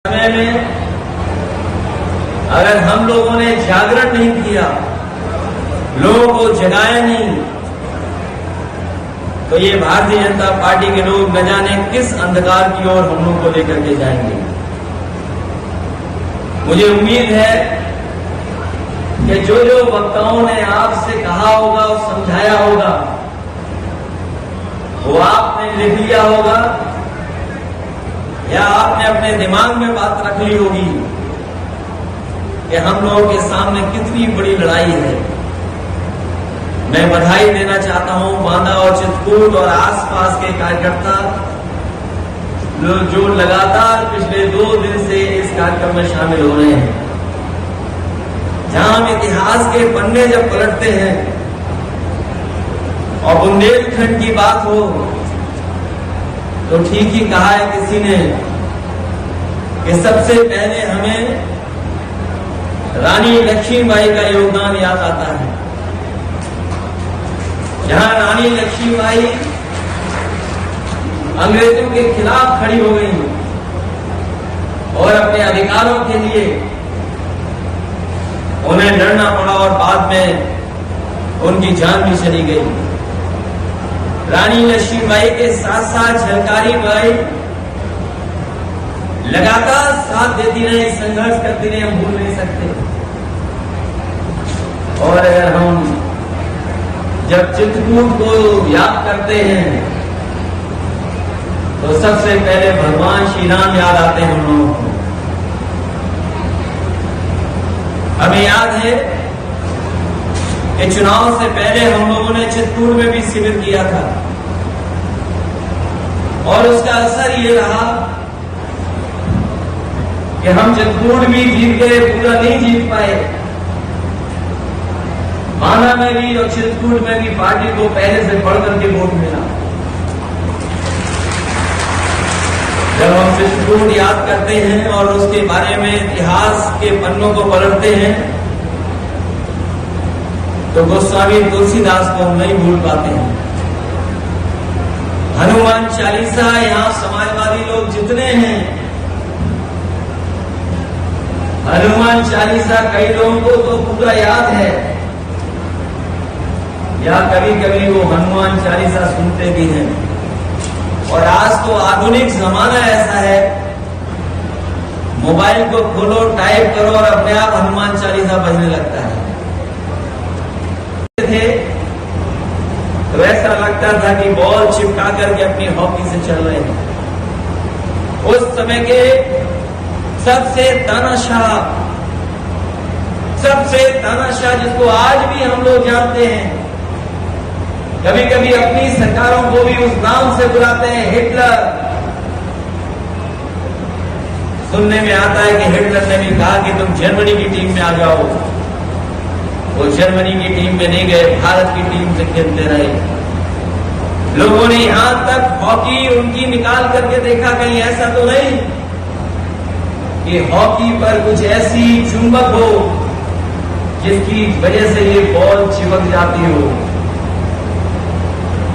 समय में अगर हम लोगों ने जागरण नहीं किया, लोगों को जगाया नहीं, तो ये भारतीय जनता पार्टी के लोग न जाने किस अंधकार की ओर हम लोग को लेकर के जाएंगे। मुझे उम्मीद है कि जो जो वक्ताओं ने आपसे कहा होगा और समझाया होगा, वो आपने लिख लिया होगा या आपने अपने दिमाग में बात रख ली होगी कि हम लोगों के सामने कितनी बड़ी लड़ाई है। मैं बधाई देना चाहता हूं बांदा और चित्रकूट और आसपास के कार्यकर्ता जो लगातार पिछले 2 दिन से इस कार्यक्रम में शामिल हो रहे हैं। जहां हम इतिहास के पन्ने जब पलटते हैं और बुंदेलखंड की बात हो तो ठीक ही कहा है किसी ने कि सबसे पहले हमें रानी लक्ष्मीबाई का योगदान याद आता है। जहां रानी लक्ष्मीबाई अंग्रेजों के खिलाफ खड़ी हो गई और अपने अधिकारों के लिए उन्हें लड़ना पड़ा और बाद में उनकी जान भी चली गई। रानी लक्ष्मीबाई के साथ साथ झलकारी बाई लगातार साथ देती रही, संघर्ष करती रही, हम भूल नहीं सकते। और अगर हम जब चित्रकूट को याद करते हैं तो सबसे पहले भगवान श्री राम याद आते हैं हम लोगों को। हमें याद है कि चुनाव से पहले हम लोगों ने चित्रकूट में भी शिविर किया था और उसका असर ये रहा कि हम चित्रकूट भी जीत गए, पूरा नहीं जीत पाए। बांदा में भी और चित्रकूट में भी पार्टी को पहले से बढ़कर के वोट मिला। जब हम चित्रकूट याद करते हैं और उसके बारे में इतिहास के पन्नों को पलटते हैं तो गोस्वामी तुलसीदास को हम नहीं भूल पाते हैं। हनुमान चालीसा, यहां समाजवादी लोग जितने हैं, हनुमान चालीसा कई लोगों को तो पूरा याद है या कभी कभी वो हनुमान चालीसा सुनते भी हैं। और आज तो आधुनिक जमाना ऐसा है, मोबाइल को खोलो, टाइप करो और अपने आप हनुमान चालीसा बजने लगता है। थे तो ऐसा लगता था कि बॉल चिपका करके अपनी हॉकी से चल रहे हैं। उस समय के सबसे तानाशाह जिसको आज भी हम लोग जानते हैं, कभी कभी अपनी सरकारों को भी उस नाम से बुलाते हैं, हिटलर। सुनने में आता है कि हिटलर ने भी कहा कि तुम जर्मनी की टीम में आ जाओ। वो जर्मनी की टीम में नहीं गए, भारत की टीम से खेलते रहे। लोगों ने यहां तक हॉकी उनकी निकाल करके देखा, कहीं ऐसा तो नहीं कि हॉकी पर कुछ ऐसी चुंबक हो जिसकी वजह से ये बॉल चिपक जाती हो।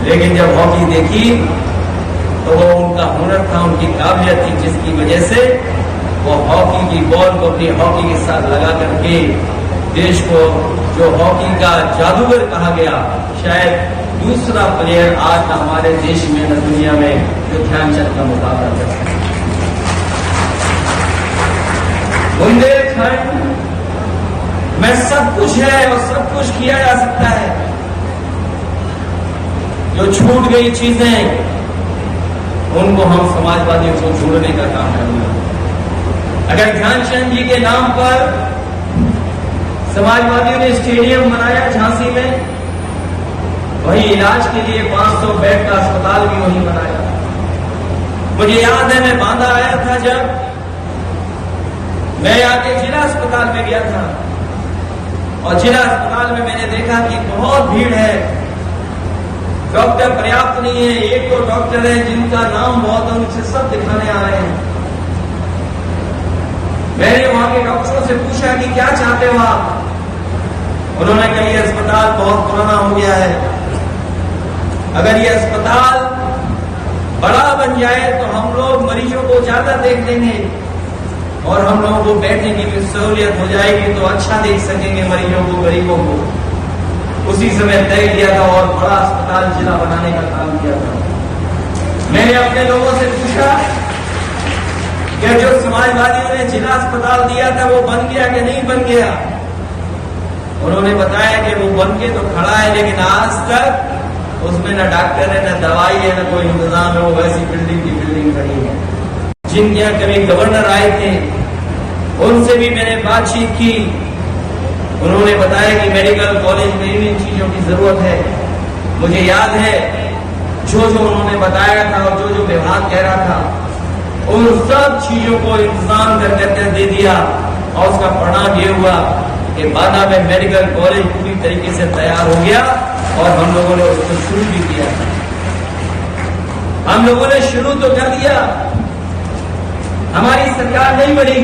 लेकिन जब हॉकी देखी तो वो उनका हुनर था, उनकी काबिलियत थी, जिसकी वजह से वो हॉकी की बॉल को अपनी हॉकी के साथ लगा करके देश को, जो हॉकी का जादूगर कहा गया, शायद दूसरा प्लेयर आज न हमारे देश में न दुनिया में जो ध्यानचंद का मुकाबला कर सके। बुंदेलखंड में सब कुछ है और सब कुछ किया जा सकता है। जो छूट गई चीजें उनको हम समाजवादियों को जोड़ने का काम करेंगे। अगर ध्यानचंद जी के नाम पर समाजवादियों ने स्टेडियम बनाया झांसी में, वहीं इलाज के लिए 500 बेड का अस्पताल भी वहीं बनाया। मुझे याद है मैं बांदा आया था, जब मैं आके जिला अस्पताल में गया था और जिला अस्पताल में मैंने देखा कि बहुत भीड़ है, डॉक्टर पर्याप्त नहीं है। एक तो डॉक्टर है जिनका नाम बहुत है, उनसे सब दिखाने आ रहे हैं। मैंने वहां के डॉक्टरों से पूछा कि क्या चाहते हो आप? उन्होंने कहा ये अस्पताल बहुत पुराना हो गया है, अगर ये अस्पताल बड़ा बन जाए तो हम लोग मरीजों को ज्यादा देख लेंगे, और हम लोगों को बैठने की भी सहूलियत हो जाएगी तो अच्छा देख सकेंगे मरीजों को, गरीबों को। उसी समय तय किया था और बड़ा अस्पताल जिला बनाने का काम किया था। मैंने अपने लोगों से पूछा कि जो समाजवादियों ने जिला अस्पताल दिया था वो बन गया कि नहीं बन गया। उन्होंने बताया कि वो बन के तो खड़ा है, लेकिन आज तक उसमें न डॉक्टर है, न दवाई है, न कोई इंतजाम है। वो वैसी बिल्डिंग की बिल्डिंग खड़ी है। जिनके यहाँ कभी गवर्नर आए थे उनसे भी मैंने बातचीत की। उन्होंने बताया कि मेडिकल कॉलेज में इन चीजों की जरूरत है। मुझे याद है जो उन्होंने बताया था और जो विभाग कह रहा था उन सब चीजों को इंतजाम करके दे दिया और उसका परिणाम ये हुआ कि बादा में मेडिकल कॉलेज पूरी तरीके से तैयार हो गया और हम लोगों ने उसको शुरू भी किया। हम लोगों ने शुरू तो कर दिया, हमारी सरकार नहीं बनी,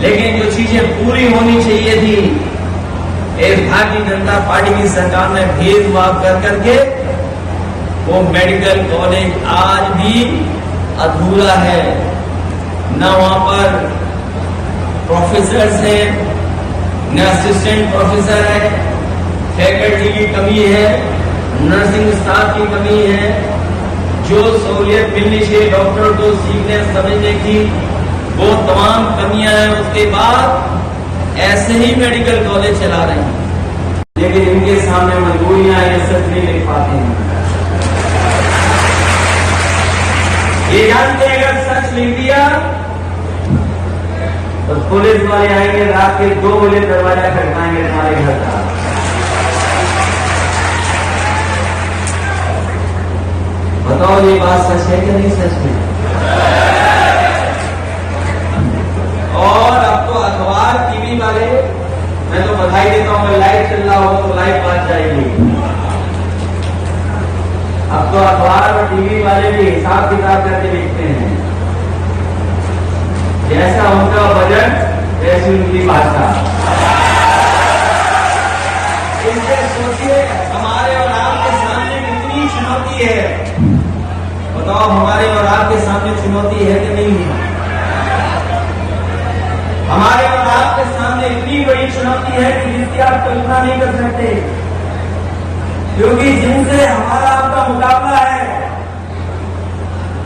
लेकिन जो चीजें पूरी होनी चाहिए थी एक भारतीय जनता पार्टी की सरकार ने भेदभाव कर करके वो मेडिकल कॉलेज आज भी अधूरा है। न वहां पर प्रोफेसर्स हैं, न असिस्टेंट प्रोफेसर है, फैकल्टी की कमी है, नर्सिंग स्टाफ की कमी है। जो सहूलियत मिलनी चाहिए डॉक्टर को सीखने समझने की वो तमाम कमियां हैं। उसके बाद ऐसे ही मेडिकल कॉलेज चला रहे हैं, लेकिन इनके सामने मजबूरियां ये सच नहीं लिख पाते हैं। ये जानते हैं अगर सच लिख दिया तो पुलिस वाले आएंगे, रात के 2 बजे दरवाजा खटकाएंगे तुम्हारे घर का। बताओ ये बात सच है कि नहीं सच है? और अब तो अखबार टीवी वाले, मैं तो बधाई देता हूं, लाइव चल रहा हो तो लाइव बात जाएगी। अब तो अखबार और टीवी वाले भी हिसाब किताब करके लिखते हैं, जैसा उनका बजट वैसी उनकी भाषा। इससे सोचिए हमारे और आपके सामने कितनी चुनौती है। बताओ हमारे और आपके सामने चुनौती है कि नहीं है? हमारे और आपके सामने इतनी बड़ी चुनौती है कि जिसकी आप कल्पना नहीं कर सकते, क्योंकि जिनसे हमारा आपका मुकाबला है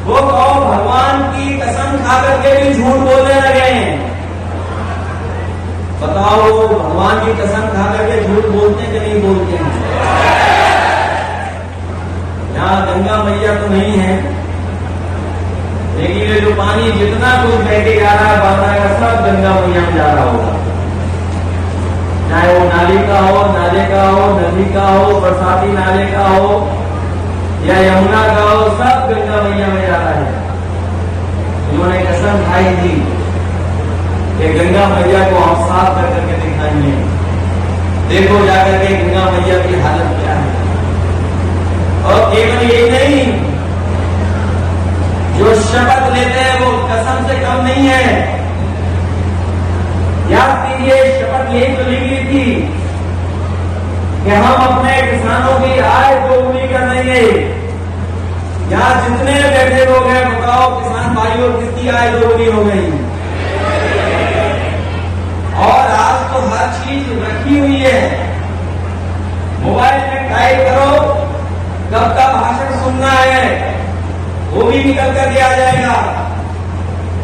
वो कहो भगवान की कसम खा करके भी झूठ बोलने लगे हैं। बताओ भगवान की कसम खा करके झूठ बोलते कि नहीं बोलते हैं? यहाँ गंगा मैया तो नहीं है, लेकिन ये जो पानी जितना कुछ बह के जा रहा है बाबा का सब गंगा मैया में जा रहा होगा। चाहे वो नाली का हो, नाले का हो, नदी का हो, बरसाती नाले का हो या यमुना का हो, सब गंगा मैया में जा रहा है। उन्होंने कसम खाई थी कि गंगा मैया को हम साफ कर करके दिखाएंगे। देखो जाकर के गंगा मैया की हालत क्या है। और केवल यही नहीं, जो शपथ लेते हैं वो कसम से कम नहीं है। याद कीजिए शपथ यही तो ली थी कि हम अपने किसानों की आय दोगुनी कर देंगे। यहाँ जितने बैठे लोग हैं बताओ किसान भाइयों किसकी आय दोगुनी हो गई? और आज तो हर चीज रखी हुई है, मोबाइल में टाइप करो, कब का भाषण सुनना है वो भी निकल कर आ जाएगा।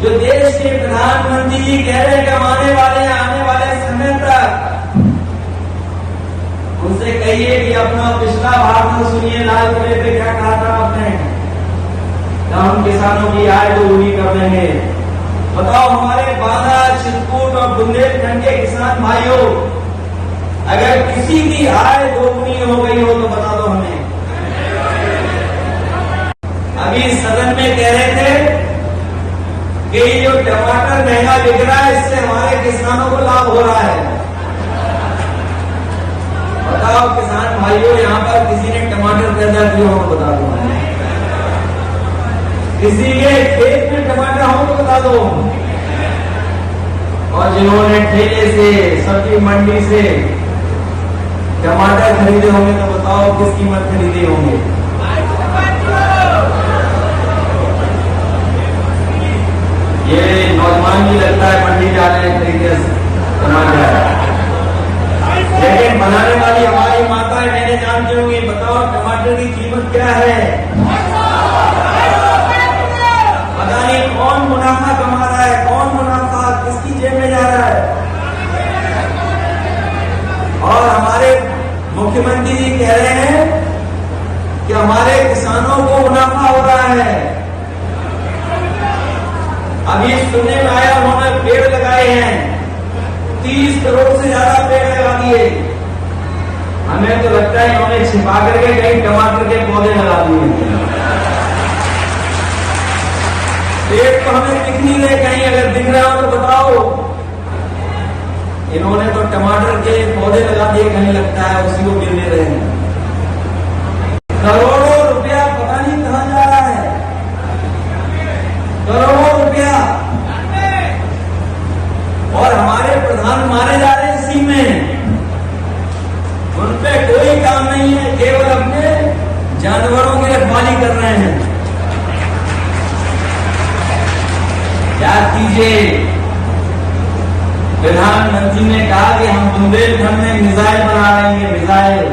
जो देश के प्रधानमंत्री जी कह रहे हैं कि हम आने वाले समय तक, उनसे कहिए कि अपना पिछला भाषण सुनिए, लाल किले पे क्या कहा था आपने, हम किसानों की आय दोगुनी कर देंगे। बताओ हमारे बांदा, चित्रकूट और बुंदेलखंड के किसान भाइयों, अगर किसी की आय दोगुनी हो गई हो तो बता दो हमें। अभी सदन में कह रहे थे कि ये जो टमाटर महंगा बिक रहा है इससे हमारे किसानों को लाभ हो रहा है। बताओ किसान भाइयों, यहाँ पर किसी ने टमाटर पैदा किया हो तो बता दो, किसी के खेत में टमाटर हो तो बता दो। और जिन्होंने ठेले से, सब्जी मंडी से टमाटर खरीदे होंगे तो बताओ किस कीमत खरीदे होंगे? ये नौजवान कीमत क्या है? पता नहीं कौन मुनाफा कमा रहा है, कौन मुनाफा किसकी जेब में जा रहा है। और हमारे मुख्यमंत्री जी कह रहे हैं कि हमारे किसानों को मुनाफा हो रहा है। अभी सुनने में आया उन्होंने पेड़ लगाए हैं, 30 करोड़ से ज्यादा पेड़ लगा दिए। हमें तो लगता है उन्होंने छिपा करके कहीं टमाटर के पौधे लगा दिए। पेड़ तो हमें दिख नहीं रहे कहीं, अगर दिख रहा हो तो बताओ। इन्होंने तो टमाटर के पौधे लगा दिए, कहीं लगता है उसी को गिरने रहे हैं। करोड़ों रुपया पता नहीं कहां जा रहा है, करोड़ों रुपया। और हमारे प्रधान मारे जा रहे हैं इसी में। उन पे कोई काम नहीं है, केवल अपने जानवरों की रखवाली कर रहे हैं। याद कीजिए, प्रधानमंत्री ने कहा कि हम बुंदेलखंड में मिसाइल बना रहे हैं, मिसाइल।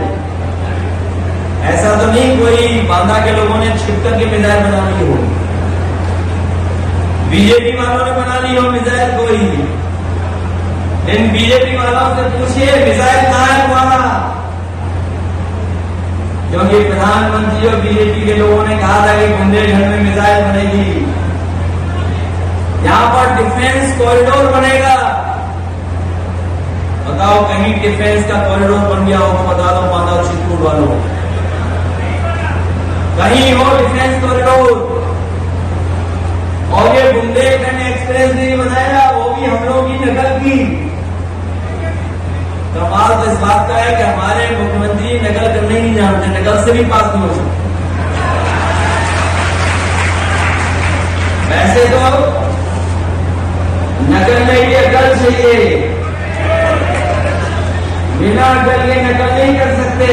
ऐसा तो नहीं कोई बांदा के लोगों ने छिप करके मिसाइल बना ली हो, बीजेपी वालों ने बना ली हो मिसाइल कोई। इन बीजेपी वालों से पूछिए मिसाइल कहां है तुम्हारा, क्योंकि प्रधानमंत्री और बीजेपी के लोगों ने कहा था कि बुंदेलखंड में मिसाइल बनेगी, यहां पर डिफेंस कॉरिडोर बनेगा। बताओ कहीं डिफेंस का कॉरिडोर बन गया हो तो बता दो माता चित्रकूट वालों, कहीं हो डिफेंस कॉरिडोर। और ये बुंदेलखंड एक्सप्रेस भी बनाया, वो भी हम लोगों की नकल की। कमाल तो इस बात का है कि हमारे मुख्यमंत्री नकल करने नहीं जानते, नकल से भी पास नहीं हो सकते। वैसे तो नकल में ये अकल चाहिए, बिना अकल के नकल नहीं कर सकते।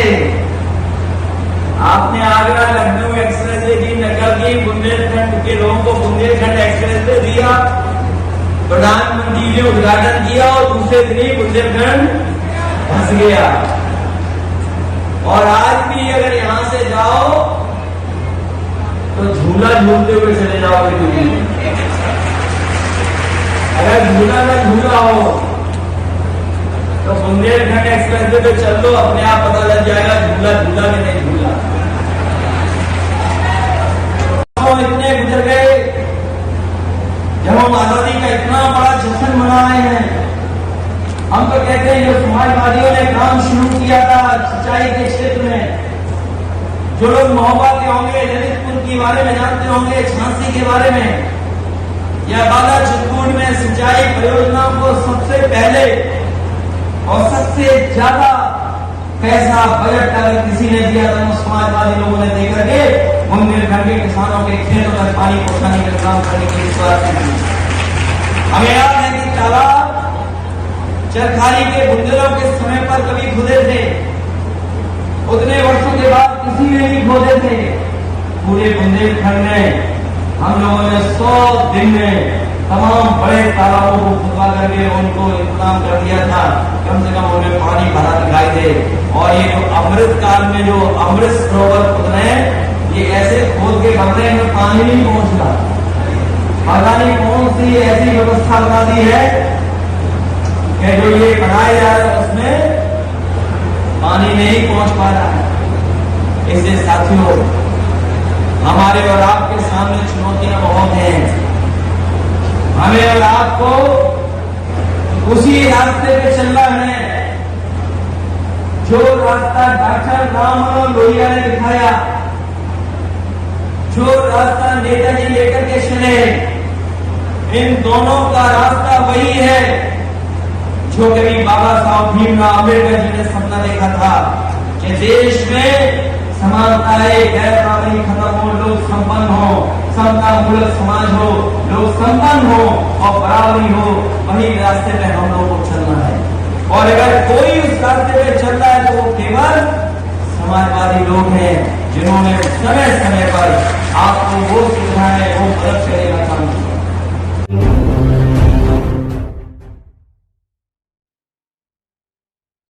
आपने आगरा लखनऊ एक्सप्रेस की नकल की, बुंदेलखंड के लोगों को बुंदेलखंड एक्सप्रेस दिया, प्रधानमंत्री ने उद्घाटन किया और दूसरे दिन ही बुंदेलखंड फंस गया। और आज भी अगर यहां से जाओ तो झूला झूलते हुए चले जाओगे। अगर झूला ना झूला हो तो बुंदेलखंड एक्सप्रेस पे चल लो, अपने आप पता लग जाएगा झूला झूला कि नहीं झूला। तो इतने गुजर गए जब हम आजादी का इतना बड़ा जश्न मना रहे हैं। हम तो कहते हैं जो समाजवादियों ने काम शुरू किया था सिंचाई के क्षेत्र में, जो लोग महोबा के होंगे, ललितपुर के बारे में जानते होंगे, झांसी के बारे में, या बाला चित्रकूट में सिंचाई परियोजनाओं को सबसे पहले और सबसे ज्यादा पैसा बजट अगर किसी ने दिया तो समाजवादी लोगों ने देकर के बुंदेलखंड के किसानों के खेतों तक पानी पहुंचाने का काम करने की शुरुआत की। हमें याद है कि तालाब चरखारी के बुंदेलों के समय पर कभी खुदे थे, उतने वर्षों के बाद किसी ने नहीं खोदे थे। पूरे बुंदेलखंड में हम लोगों ने 100 दिन में तमाम बड़े तालाबों को खुदवा करके उनको इंतजाम कर दिया था, कम से कम उनमें पानी भरा दिखाई दे। और ये जो अमृत काल में जो अमृत सरोवर खुद रहे हैं, ये ऐसे खोद के बन रहे हैं पानी नहीं पहुंच रहा। पता नहीं कौन सी ऐसी व्यवस्था बना दी है कि जो ये बनाए जा रहे हैं उसमें पानी नहीं पहुंच पा रहा है। इससे साथियों, हमारे और आपके सामने चुनौतियां बहुत हैं। हमें और आपको उसी रास्ते पे चलना है जो रास्ता डॉक्टर राम मनोहर लोहिया ने दिखाया, जो रास्ता नेताजी लेकर के चले। इन दोनों का रास्ता वही है जो कभी बाबा साहब भीमराव अम्बेडकर जी ने सपना देखा था कि देश में समानताएं गैर बराबरी खत्म हो, लोग संपन्न हो, समता मूलक समाज हो, लोग संपन्न हो और बराबरी हो। वही रास्ते पे हम लोगों को चलना है। और अगर कोई उस रास्ते पे चल रहा है तो वो केवल समाजवादी लोग हैं जिन्होंने समय समय पर आपको वो सुविधाएं, वो मदद करेगा